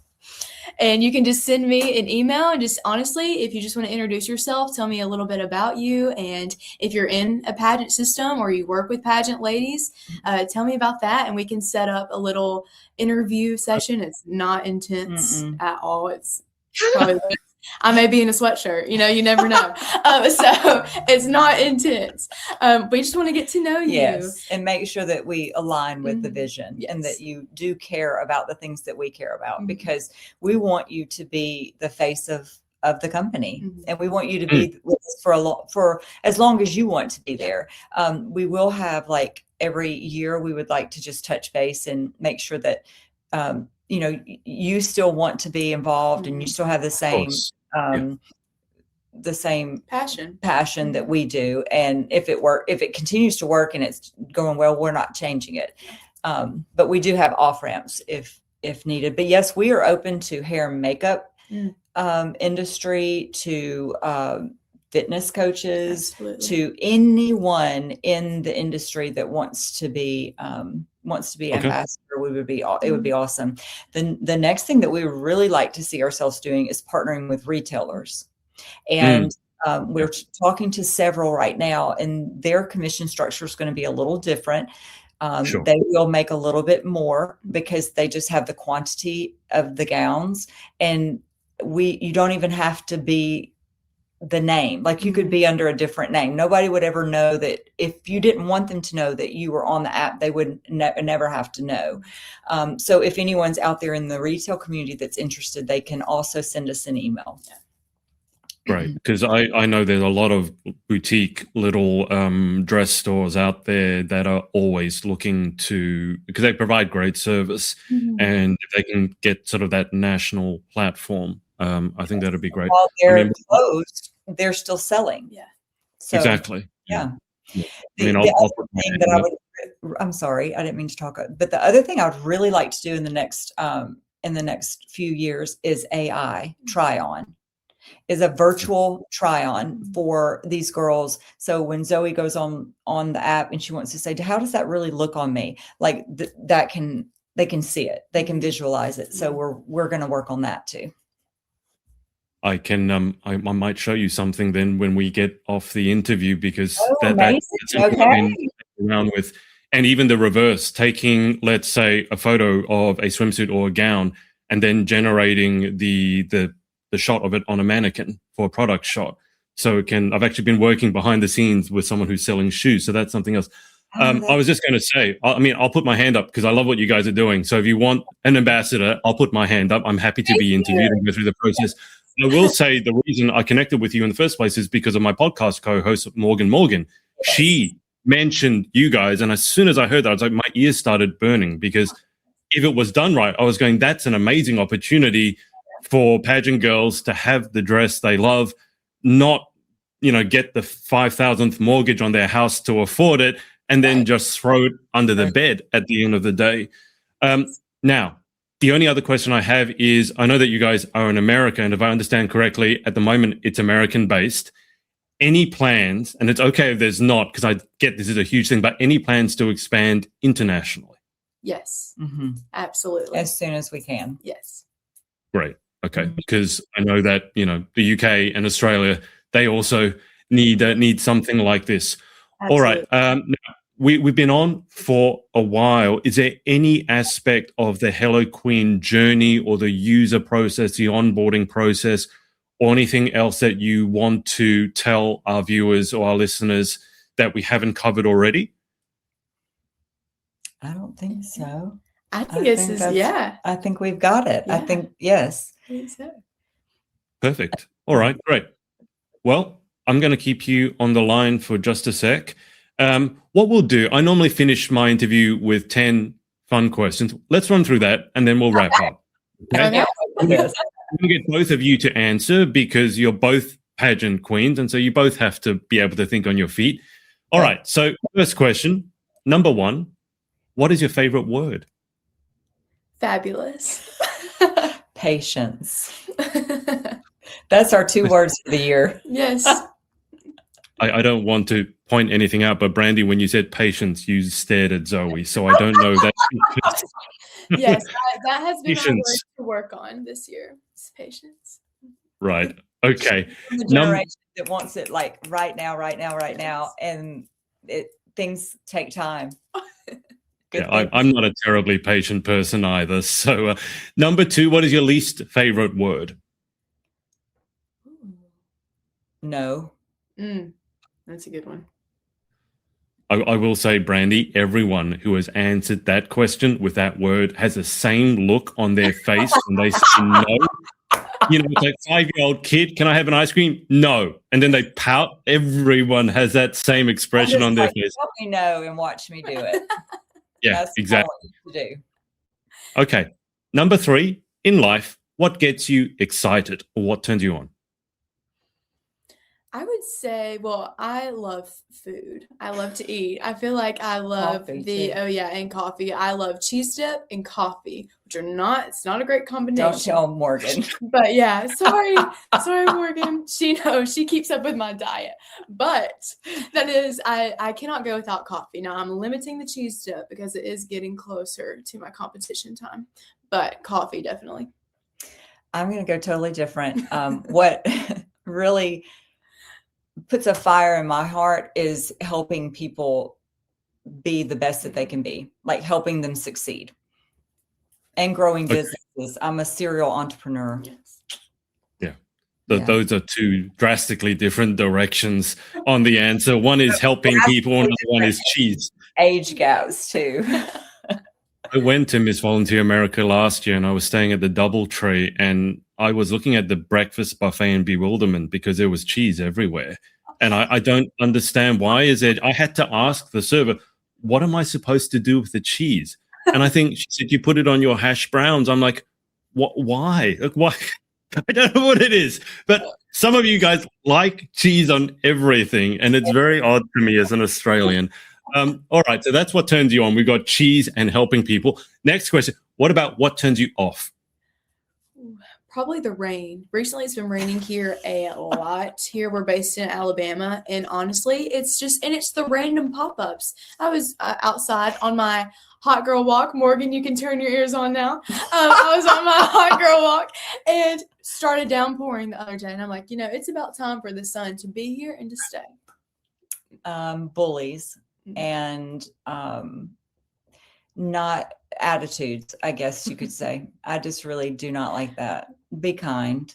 S2: And you can just send me an email, and just honestly, if you just want to introduce yourself, tell me a little bit about you. And if you're in a pageant system or you work with pageant ladies, tell me about that. And we can set up a little interview session. It's not intense at all. It's probably I may be in a sweatshirt, you know, you never know. So it's not intense. We just want to get to know you.
S1: Yes. And make sure that we align with the vision and that you do care about the things that we care about, because we want you to be the face of the company. And we want you to be with us for as long as you want to be there. We will have, like, every year we would like to just touch base and make sure that, you know, you still want to be involved and you still have the same passion that we do. And if it continues to work and it's going well, we're not changing it. But we do have off ramps if needed. But yes, we are open to hair and makeup industry, to fitness coaches, to anyone in the industry that wants to be ambassador. It would be awesome. The next thing that we would really like to see ourselves doing is partnering with retailers. And we're talking to several right now, and their commission structure is going to be a little different. They will make a little bit more because they just have the quantity of the gowns, and you don't even have to be the name. Like, you could be under a different name. Nobody would ever know that. If you didn't want them to know that you were on the app, they would never have to know. So if anyone's out there in the retail community that's interested, they can also send us an email.
S3: Right, because I know there's a lot of boutique little dress stores out there that are always looking to, because they provide great service, and if they can get sort of that national platform, I think that'd be great.
S1: While they're closed, they're still selling.
S2: Yeah.
S1: So,
S3: exactly.
S1: Yeah. I'm sorry, I didn't mean to talk, but the other thing I would really like to do in the next few years is AI try on. is a virtual try on for these girls. So when Zoe goes on the app and she wants to say, how does that really look on me? Like they can see it, they can visualize it. So we're going to work on that too.
S3: I can I might show you something then when we get off the interview, because
S1: that's
S3: something I've been around with. And even the reverse, taking, let's say, a photo of a swimsuit or a gown and then generating the shot of it on a mannequin for a product shot. So I've actually been working behind the scenes with someone who's selling shoes. So that's something else. I was just going to say, I'll put my hand up because I love what you guys are doing. So if you want an ambassador, I'll put my hand up. I'm happy to be interviewed and go through the process. I will say the reason I connected with you in the first place is because of my podcast co-host, Morgan. She mentioned you guys, and as soon as I heard that, I was like, my ears started burning, because if it was done right, I was going, that's an amazing opportunity for pageant girls to have the dress they love, not get the 5,000th mortgage on their house to afford it, and then just throw it under the bed at the end of the day. Now, the only other question I have is, I know that you guys are in America, and if I understand correctly, at the moment it's American-based. Any plans, and it's okay if there's not, because I get this is a huge thing, but any plans to expand internationally?
S2: Yes, absolutely.
S1: As soon as we can.
S2: Yes.
S3: Great. Okay. Because I know that, the UK and Australia, they also need something like this. Absolutely. All right. Now, we've been on for a while. Is there any aspect of the Hello Queen journey or the user process, the onboarding process, or anything else that you want to tell our viewers or our listeners that we haven't covered already?
S1: I don't think so.
S2: I think I think
S1: we've got it. Yeah. I think, yes.
S2: I think so.
S3: Perfect. All right, great. Well, I'm going to keep you on the line for just a sec. What we'll do, I normally finish my interview with 10 fun questions. Let's run through that, and then we'll wrap up. Okay?
S1: Yes.
S3: I'm going to get both of you to answer, because you're both pageant queens, and so you both have to be able to think on your feet. All right, so first question, number 1, what is your favorite word?
S2: Fabulous.
S1: Patience. That's our 2 words for the year.
S2: Yes.
S3: I don't want to point anything out, but Brandi, when you said patience, you stared at Zoie, so I don't know that.
S2: Yes, that has been our word to work on this year. It's patience.
S1: Right.
S3: Okay.
S1: The generation that wants it like right now, and things take time.
S3: Yeah, I'm not a terribly patient person either. So, number 2, what is your least favorite word?
S1: No.
S2: That's a good one.
S3: I will say, Brandi, everyone who has answered that question with that word has the same look on their face when they say no. It's like 5-year-old kid, can I have an ice cream? No. And then they pout. Everyone has that same expression on their face.
S1: Let me know and watch me do it.
S3: Yeah,
S1: that's
S3: exactly.
S1: All I need to do.
S3: Okay. Number 3, in life, what gets you excited, or what turns you on?
S2: I would say, well, I love food. I love to eat. I feel like I love and coffee. I love cheese dip and coffee, which it's not a great combination.
S1: Don't tell Morgan.
S2: But yeah, sorry, Morgan. She knows, she keeps up with my diet. But that is, I cannot go without coffee. Now I'm limiting the cheese dip because it is getting closer to my competition time. But coffee, definitely.
S1: I'm going to go totally different. What really puts a fire in my heart is helping people be the best that they can be, like helping them succeed and growing businesses. I'm a serial entrepreneur.
S2: Yes.
S3: Yeah. Those are 2 drastically different directions on the answer. One is helping people, and another one is cheese.
S1: Age gaps too.
S3: I went to Miss Volunteer America last year, and I was staying at the DoubleTree, and I was looking at the breakfast buffet in bewilderment because there was cheese everywhere. And I don't understand, why is it? I had to ask the server, what am I supposed to do with the cheese? And I think she said, you put it on your hash browns. I'm like, what? Why? Like, why? I don't know what it is. But some of you guys like cheese on everything, and it's very odd to me as an Australian. All right, so that's what turns you on. We've got cheese and helping people. Next question, what about what turns you off?
S2: Probably the rain. Recently, it's been raining here a lot. Here, we're based in Alabama, and honestly, it's the random pop-ups. I was outside on my hot girl walk. Morgan, you can turn your ears on now. I was on my hot girl walk and started downpouring the other day, and I'm like, it's about time for the sun to be here and to stay.
S1: Bullies and not attitudes, I guess you could say. I just really do not like that. Be kind.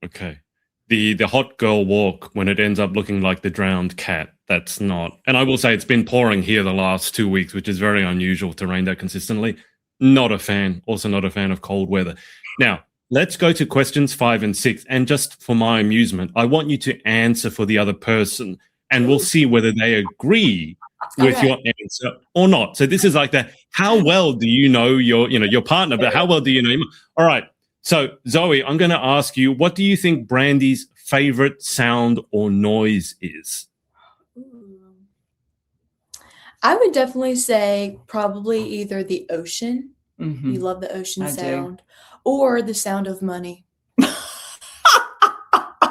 S3: Okay. The hot girl walk when it ends up looking like the drowned cat, that's not. And I will say it's been pouring here the last 2 weeks, which is very unusual to rain that consistently. Not a fan. Also not a fan of cold weather. Now, let's go to questions 5 and 6. And just for my amusement, I want you to answer for the other person, and we'll see whether they agree with your answer or not. So this is like how well do you know your partner, but how well do you know him? All right. So Zoie, I'm going to ask you, what do you think Brandi's favorite sound or noise is?
S2: I would definitely say probably either the ocean.
S1: Mm-hmm.
S2: You love the ocean
S1: I
S2: sound,
S1: do.
S2: or the sound of money.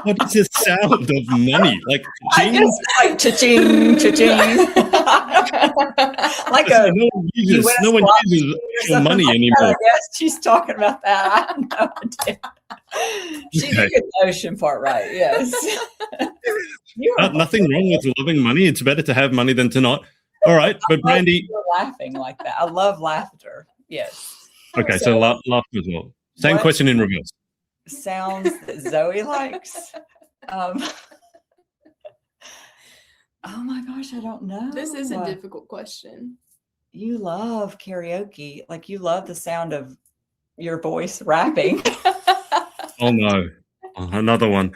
S3: What is the sound of money? Like
S1: cha-ching, cha-ching. Like
S3: no one uses money anymore.
S1: Yes, she's talking about that. I have no idea. She did the ocean part right, yes.
S3: Nothing wrong with loving money. It's better to have money than to not. All right, but Brandi.
S1: Laughing like that. I love laughter. Yes.
S3: Okay, so laughter as well. Same question in reverse.
S1: Sounds that Zoie likes. Oh my gosh, I don't know.
S2: This is a difficult question.
S1: You love karaoke. Like you love the sound of your voice rapping.
S3: Oh no. Another one.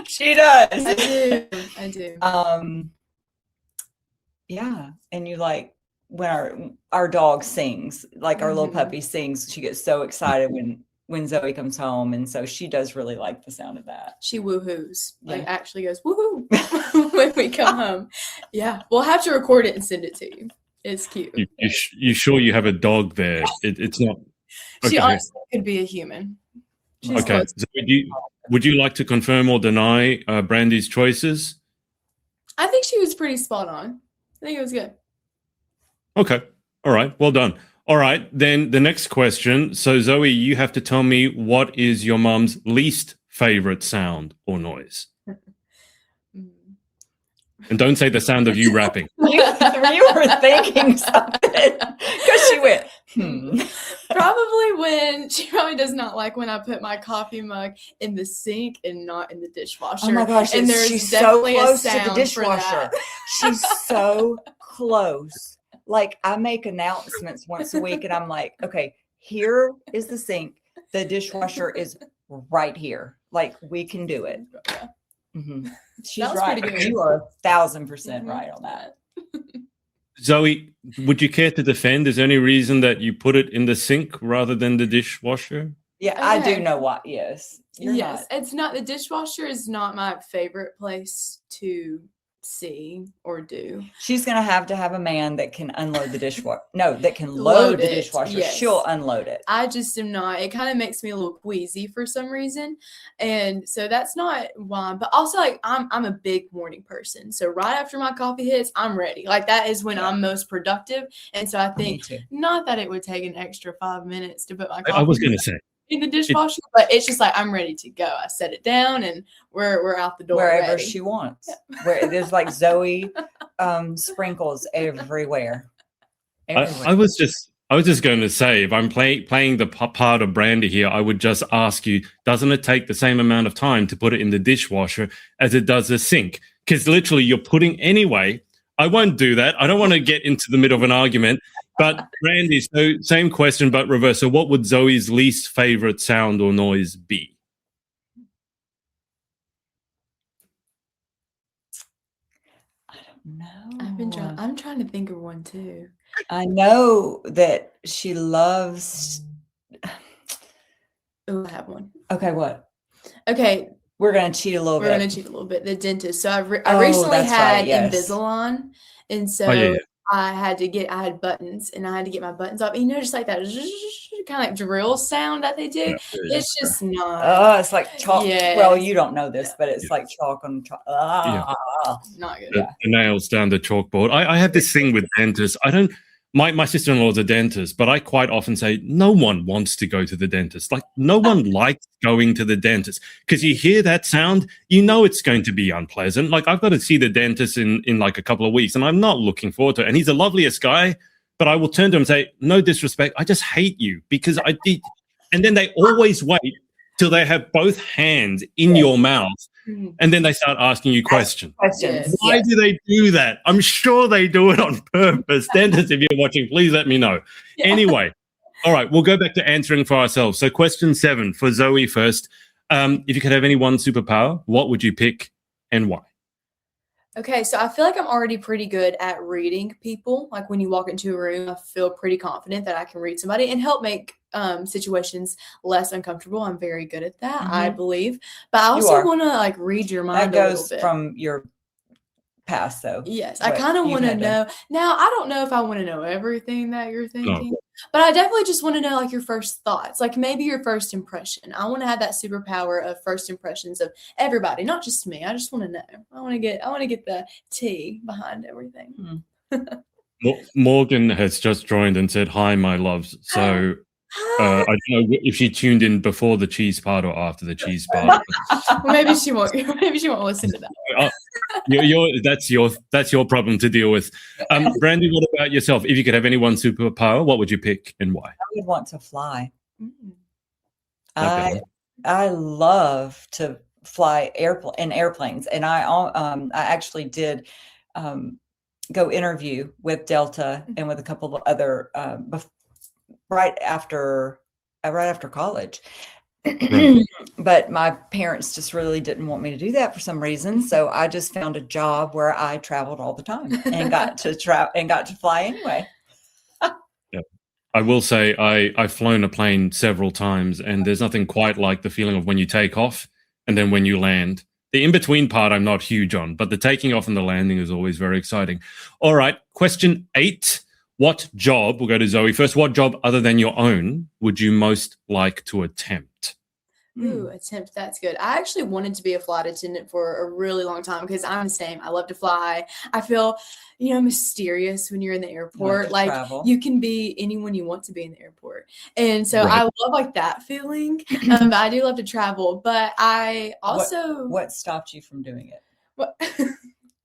S1: She does.
S2: I do.
S1: Yeah. And you like when our dog sings, like our little puppy sings, she gets so excited when Zoie comes home. And so she does really like the sound of that.
S2: She woohoos. Like actually goes woohoo when we come home. Yeah. We'll have to record it and send it to you. It's cute.
S3: You sure you have a dog there? It's not. Okay.
S2: She honestly could be a human. She's
S3: okay. So would you like to confirm or deny Brandi's choices?
S2: I think she was pretty spot on. I think it was good.
S3: Okay. All right. Well done. All right. Then the next question. So Zoie, you have to tell me what is your mom's least favorite sound or noise. And don't say the sound of you rapping.
S1: You were thinking something because she went,
S2: Probably she probably does not like when I put my coffee mug in the sink and not in the dishwasher.
S1: Oh my gosh,
S2: and
S1: she's so close to the dishwasher. She's so close. Like I make announcements once a week and I'm like, okay, here is the sink. The dishwasher is right here. Like we can do it.
S2: Yeah.
S1: Mm-hmm. She's right. You are 1,000% right on that.
S3: Zoie, would you care to defend? Is there any reason that you put it in the sink rather than the dishwasher?
S1: Yeah, okay. I do know why. Yes.
S2: It's not. The dishwasher is not my favorite place to see or do.
S1: She's going to have a man that can unload the dishwasher. No, that can load the dishwasher. Yes. She'll unload it.
S2: I just am not. It kind of makes me a little queasy for some reason. And so that's not why. But also like I'm a big morning person. So right after my coffee hits, I'm ready. Like that is when I'm most productive. And so I think not that it would take an extra 5 minutes to put my coffee
S3: I was going to say
S2: in the dishwasher, but it's just like I'm ready to go. I set it down and we're out the door
S1: wherever
S2: ready.
S1: She wants. Yeah. Where there's like Zoie sprinkles everywhere.
S3: I was just going to say, if I'm playing the part of Brandi here, I would just ask you, doesn't it take the same amount of time to put it in the dishwasher as it does the sink? Because literally you're putting anyway. I won't do that. I don't want to get into the middle of an argument. But Brandi, so same question, but reverse. So what would Zoie's least favorite sound or noise be?
S1: I don't know.
S2: I'm trying to think of one too.
S1: I know that she loves.
S2: Oh, I have one.
S1: Okay, what?
S2: Okay.
S1: We're going to cheat a little bit.
S2: The dentist. So I recently had Invisalign. And so I had buttons and I had to get my buttons off. And, just like that kind of like drill sound that they do.
S3: Yeah,
S2: It's just not.
S1: Oh, it's like chalk.
S2: Yes.
S1: Well, you don't know this, but it's
S3: Yes.
S1: like chalk on chalk.
S2: Not good.
S3: The nails down the chalkboard. I have this thing with dentists. My sister-in-law is a dentist, but I quite often say no one wants to go to the dentist. Like no one likes going to the dentist because you hear that sound, you know it's going to be unpleasant. Like I've got to see the dentist in like a couple of weeks, and I'm not looking forward to it. And he's the loveliest guy, but I will turn to him and say, no disrespect, I just hate you because I did. And then they always wait till they have both hands in your mouth. And then they start asking you questions.
S1: Questions.
S3: Why do they do that? I'm sure they do it on purpose. Dentists, if you're watching, please let me know.
S2: Yeah.
S3: Anyway, all right, we'll go back to answering for ourselves. So question 7 for Zoie first. If you could have any one superpower, what would you pick and why?
S2: Okay, so I feel like I'm already pretty good at reading people. Like when you walk into a room, I feel pretty confident that I can read somebody and help make situations less uncomfortable. I'm very good at that, I believe. But I also want to like read your mind
S1: That
S2: a little
S1: goes
S2: bit.
S1: from your past, though.
S2: Yes, I kind of want to know. Now, I don't know if I want to know everything that you're thinking, but I definitely just want to know like your first thoughts, like maybe your first impression. I want to have that superpower of first impressions of everybody, not just me. I just want to know. I want to get the tea behind everything.
S3: Morgan has just joined and said, hi, my loves. So I don't know if she tuned in before the cheese part or after the cheese part.
S2: Well, maybe she won't listen to that.
S3: That's your problem to deal with. Brandi, what about yourself? If you could have any one superpower, what would you pick and why?
S1: I would want to fly.
S3: Okay.
S1: I love to fly in airplanes, and I actually did go interview with Delta and with a couple of other right after college. But my parents just really didn't want me to do that for some reason. So I just found a job where I traveled all the time and got to fly anyway.
S3: Yeah. I will say I've flown a plane several times, and there's nothing quite like the feeling of when you take off and then when you land. The in-between part I'm not huge on, but the taking off and the landing is always very exciting. All right, question 8. What job, we'll go to Zoie first, what job other than your own would you most like to attempt?
S2: Ooh, attempt. That's good. I actually wanted to be a flight attendant for a really long time because I'm the same. I love to fly. I feel, mysterious when you're in the airport. Like
S1: travel.
S2: You can be anyone you want to be in the airport. And so I love like that feeling. But I do love to travel. But I also.
S1: What stopped you from doing it?
S2: What?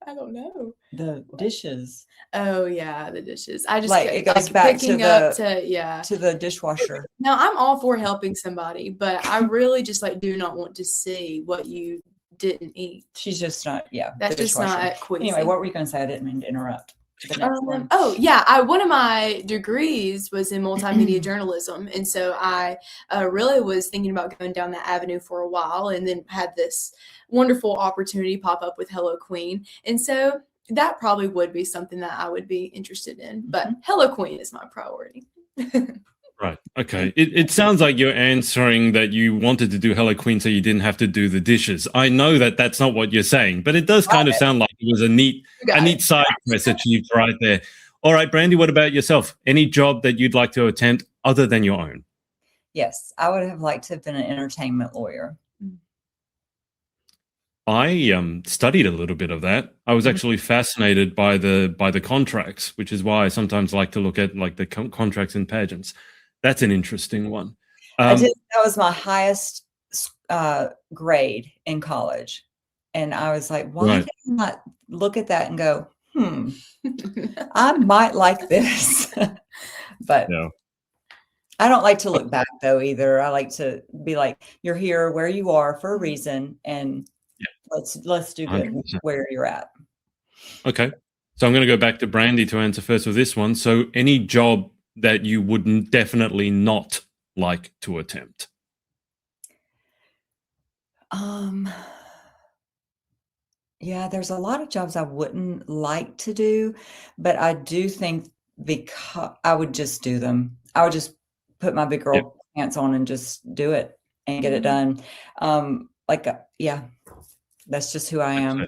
S2: I don't know.
S1: The dishes.
S2: Oh yeah, the dishes. I just
S1: it goes back to the dishwasher.
S2: Now I'm all for helping somebody, but I really just do not want to see what you didn't eat.
S1: She's just not. Yeah,
S2: that's just not quick.
S1: Anyway, what were you going to say? I didn't mean to interrupt.
S2: Oh yeah, one of my degrees was in multimedia journalism, and so I really was thinking about going down that avenue for a while, and then had this wonderful opportunity pop up with Hello Queen, and so that probably would be something that I would be interested in. But Hello Queen is my priority.
S3: Right. Okay. It sounds like you're answering that you wanted to do Hello Queen so you didn't have to do the dishes. I know that that's not what you're saying, but it does kind of sound like it was a neat side quest achieved right there. All right, Brandi, what about yourself? Any job that you'd like to attempt other than your own?
S1: Yes, I would have liked to have been an entertainment lawyer.
S3: I studied a little bit of that. I was actually fascinated by the contracts, which is why I sometimes like to look at the contracts in pageants. That's an interesting one.
S1: That was my highest grade in college. And I was like, why did I not look at that and go, I might like this. But I don't like to look back, though, either. I like to be like, you're here where you are for a reason. And let's do good 100%. Where you're at.
S3: Okay. So I'm going to go back to Brandi to answer first with this one. So any job that you would definitely not like to attempt?
S1: Yeah, there's a lot of jobs I wouldn't like to do, but I do think because I would just do them. I would just put my big girl pants on and just do it and get it done. That's just who I am.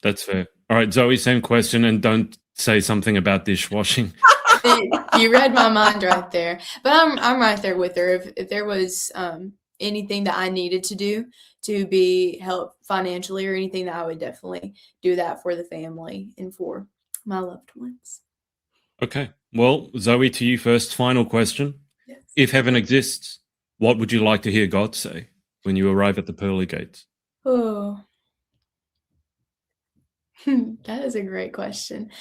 S3: That's fair. All right, Zoie, same question, and don't say something about dishwashing.
S2: You read my mind right there. But I'm right there with her. If there was anything that I needed to do to be helped financially or anything, that I would definitely do that for the family and for my loved ones.
S3: Okay. Well, Zoe, to you first. Final question.
S2: Yes.
S3: If heaven exists, what would you like to hear God say when you arrive at the pearly gates?
S2: Oh, that is a great question.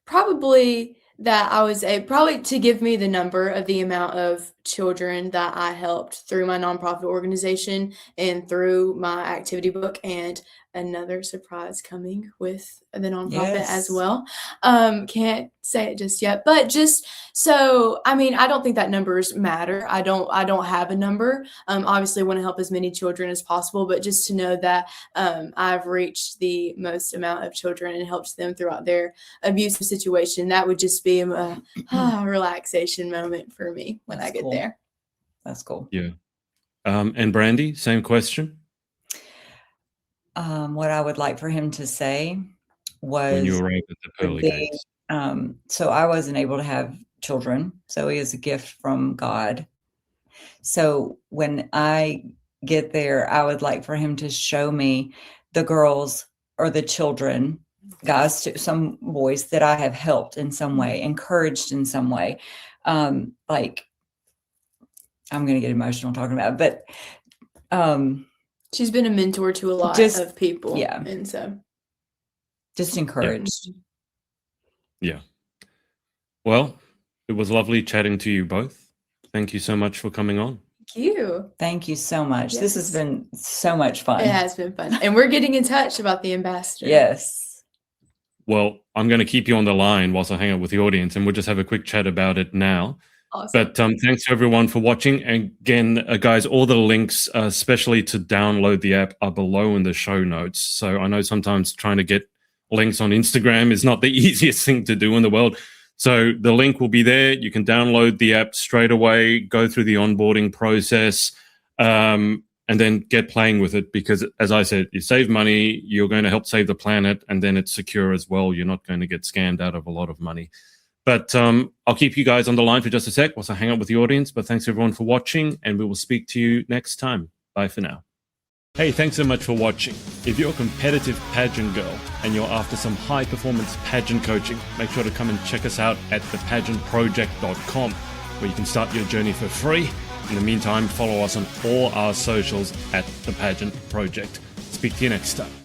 S2: Probably that I was probably to give me the number of the amount of children that I helped through my nonprofit organization and through my activity book, and another surprise coming with the nonprofit as
S1: Yes.
S2: well. Can't say it just yet, but just so, I mean, I don't think that numbers matter. I don't have a number. Obviously want to help as many children as possible, but just to know that I've reached the most amount of children and helped them throughout their abusive situation, that would just be a relaxation moment for me when I
S1: That's
S2: get
S1: cool.
S2: there.
S1: That's cool.
S3: Yeah. And Brandi, same question.
S1: What I would like for him to say was
S3: When you arrive at the pearly gates.
S1: so I wasn't able to have children. So he is a gift from God. So when I get there, I would like for him to show me the girls or the children, guys, some boys that I have helped in some way, encouraged in some way. Like, I'm going to get emotional talking about it, but
S2: she's been a mentor to a lot of people.
S1: Yeah.
S2: And so
S1: just encouraged.
S3: Yeah. Well, it was lovely chatting to you both. Thank you so much for coming on.
S2: Thank you.
S1: Thank you so much.
S2: Yes.
S1: This has been so much fun.
S2: It has been fun. And we're getting in touch about the ambassador.
S1: Yes.
S3: Well, I'm going to keep you on the line whilst I hang out with the audience, and we'll just have a quick chat about it now.
S2: Awesome.
S3: But thanks to everyone for watching. And again, guys, all the links, especially to download the app, are below in the show notes. So I know sometimes trying to get links on Instagram is not the easiest thing to do in the world. So the link will be there. You can download the app straight away, go through the onboarding process, and then get playing with it. Because as I said, you save money, you're going to help save the planet, and then it's secure as well. You're not going to get scammed out of a lot of money. But I'll keep you guys on the line for just a sec whilst I hang out with the audience. But thanks everyone for watching, and we will speak to you next time. Bye for now. Hey, thanks so much for watching. If you're a competitive pageant girl and you're after some high-performance pageant coaching, make sure to come and check us out at thepageantproject.com, where you can start your journey for free. In the meantime, follow us on all our socials at The Pageant Project. Speak to you next time.